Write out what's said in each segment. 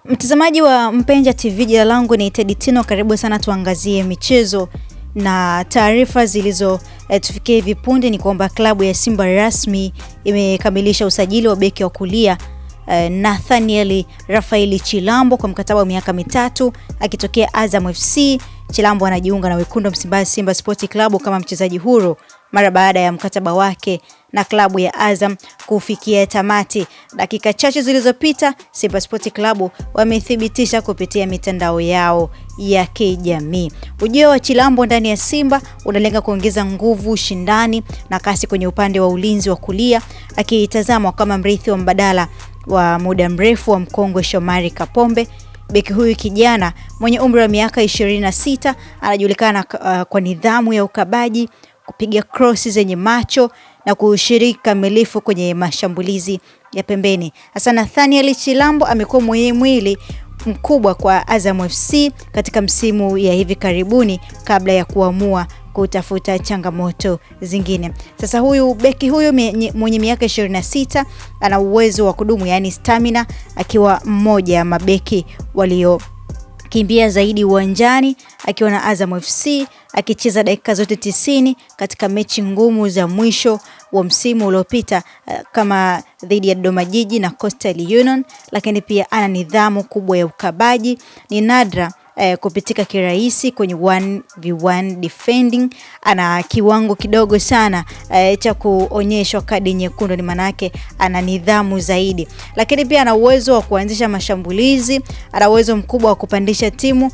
Mtazamaji wa Mpenja TV, jina langu ni Teddy Tino. Karibu sana tuangazie michezo na taarifa zilizo tufikia hivi punde. Ni kwamba klabu ya Simba rasmi imekamilisha usajili wa beki wa kulia Nathaniel Rafael Chilambo kwa mkataba wa miaka 3 akitokea Azam FC. Chilambo anajiunga na wekundu Msimbazi Simba Sports Club kama mchezaji huru mara baada ya mkataba wake na klabu ya Azam kufikia tamati. Dakika chache zilizopita, Simba Sports Club wamethibitisha kupitia mitandao yao ya kijamii. Ujio wa Chilambo ndani ya Simba unalenga kuongeza nguvu, ushindani na kasi kwenye upande wa ulinzi wa kulia, akitazamwa kama mrithi wa mbadala wa muda mrefu wa mkongwe Shomari Kapombe. Beki huyu kijana mwenye umri wa miaka 26 anajulikana kwa nidhamu ya ukabaji, kupiga crosses zenye macho na kushiriki kamilifu kwenye mashambulizi ya pembeni. Hasa Nathaniel Chilambo amekuwa mwenye mwili mkubwa kwa Azam FC katika msimu ya hivi karibuni kabla ya kuamua kutafuta changamoto zingine. Sasa beki huyu mwenye miaka 26 ana uwezo wa kudumu, yani stamina, akiwa mmoja mabeki walio kimbia zaidi uwanjani akiwa na Azam FC, akicheza dakika zote 90 katika mechi ngumu za mwisho wa msimu uliopita kama dhidi ya Dodoma Jiji na Coastal Union. Lakini pia ana nidhamu kubwa ya ukabaji, ni nadra kupitika kirahisi kwenye 1v1 defending. Ana kiwango kidogo sana cha kuonyeshwa kadi nyekundu, ni manake ana nidhamu zaidi. Lakini pia ana uwezo wa kuanzisha mashambulizi, ana uwezo mkubwa wa kupandisha timu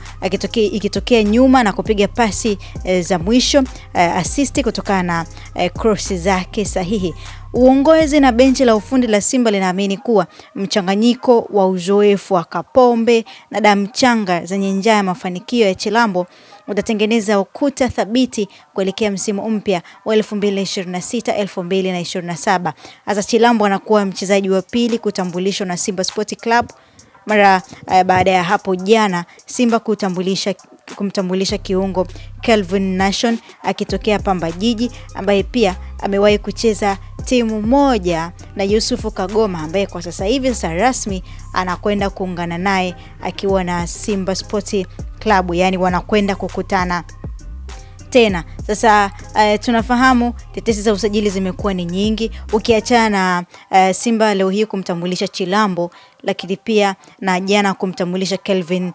ikitokea nyuma na kupiga pasi za mwisho, assist kutokana na cross zake sahihi. Uongozi na benchi la ufundi la Simba linaamini kuwa mchanganyiko wa uzoefu wa Kapombe na damu changa zenye njaa ya mafanikio ya Chilambo utatengeneza ukuta thabiti kuelekea msimu mpya wa 2026-2027. Hasa Chilambo anakuwa mchezaji wa pili kutambulishwa na Simba Sports Club mara baada ya hapo jana Simba kumtambulisha kiungo Kelvin Nation akitokea Pamba Jiji, ambaye pia amewahi kucheza timu moja na Yusufu Kagoma, ambaye kwa sasa hivi rasmi anakwenda kuungana naye akiwa na Simba Sports Club, yani wanakwenda kukutana tena. Sasa tunafahamu tetesi za usajili zimekuwa ni nyingi, ukiachana na Simba leo hii kumtambulisha Chilambo, lakini pia na jana kumtambulisha Kelvin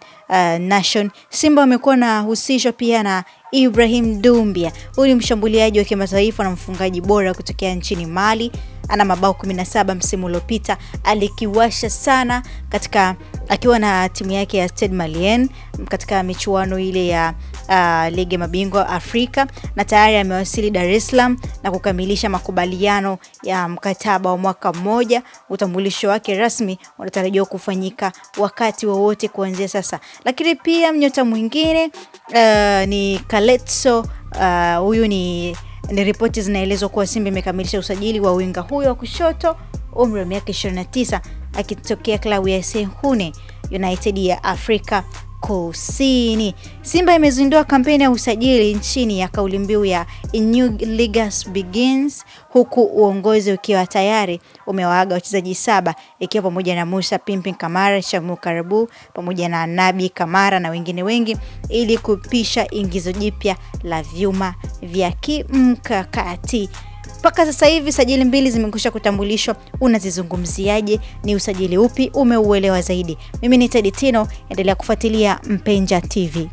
Nation. Simba wamekuwa na husisho pia na Ibrahim Doumbia. Huyu ni mshambuliaji wa kimataifa na mfungaji bora kutokea nchini Mali. Ana mabao 17 msimu uliopita. Alikiwasha sana akiwa na timu yake ya Stade Malien katika michuano ile ya Ligi ya Mabingwa Afrika, na tayari amewasili Dar es Salaam na kukamilisha makubaliano ya mkataba wa mwaka mmoja. Utambulisho wake rasmi unatarajiwa kufanyika wakati wowote kuanzia sasa. Lakini pia mnyota mwingine ni Kaletso. Huyu ni ripoti zinaelezwa kuwa Simba imekamilisha usajili wa winga huyo wa kushoto, umri wa miaka 29, akitokea klabu ya Sehune United ya Afrika Kusini. Simba imezindua kampeni ya usajili nchini ya kauli mbiu ya A New League Begins, huku uongozi ukiwa tayari umewaaga wachezaji 7 ikiwa pamoja na Musa Pimpin Kamara, Shamu Karabu pamoja na Nabi Kamara na wengine wengi, ili kupisha ingizo jipya la vyuma vya kimkakati. Mpaka sasa hivi sajili 2 zimekwisha kutambulishwa. Unazizungumziaje? Ni usajili upi umeuelewa zaidi? Mimi ni Teddy Tino, endelea kufuatilia Mpenja TV.